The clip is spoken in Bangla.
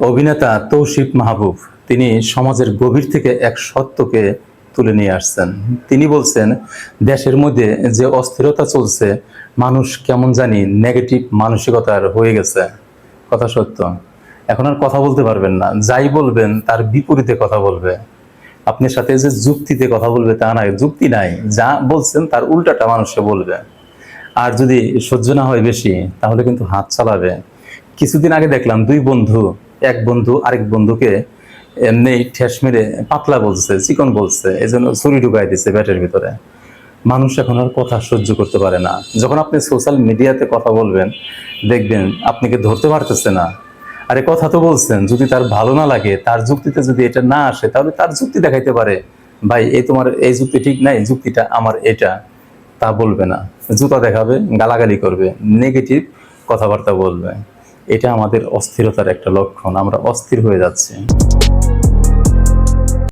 অভিনেতা তৌসিফ মাহবুব তিনি সমাজের গভীর থেকে এক সত্যকে তুলে নিয়ে আসছেন। তিনি বলছেন, দেশের মধ্যে যে অস্থিরতা চলছে, মানুষ কেমন জানি নেগেটিভ মানসিকতার হয়ে গেছে। কথা সত্য। এখন আর কথা বলতে পারবেন না, যাই বলবেন তার বিপরীতে কথা বলবে। আপনার সাথে যে যুক্তিতে কথা বলবে তা নাই, যুক্তি নাই, যা বলছেন তার উল্টাটা মানুষকে বলবে। আর যদি সহ্য না হয় বেশি, তাহলে কিন্তু হাত চালাবে। কিছুদিন আগে দেখলাম এক বন্ধু আরেক বন্ধুকে এমনি ঠেস মেরে পাতলা বলছে, চিকন বলছে, এই জন্য ছুরি ঢুকাই দিচ্ছে পেটের ভিতরে। মানুষ এখন আর কথা সহ্য করতে পারে না। যখন আপনি সোশ্যাল মিডিয়াতে কথা বলবেন, দেখবেন আপনাকে ধরতে পারতেছে না। আরে কথা তো বলছেন, যদি তার ভালো না লাগে, তার যুক্তিতে যদি এটা না আসে, তাহলে তার যুক্তি দেখাইতে পারে। ভাই, এই তোমার এই যুক্তি ঠিক নাই, যুক্তিটা আমার এটা। তা বলবে না, জুতা দেখাবে, গালাগালি করবে, নেগেটিভ কথাবার্তা বলবে। এটা আমাদের অস্থিরতার একটা লক্ষণ। আমরা অস্থির হয়ে যাচ্ছি।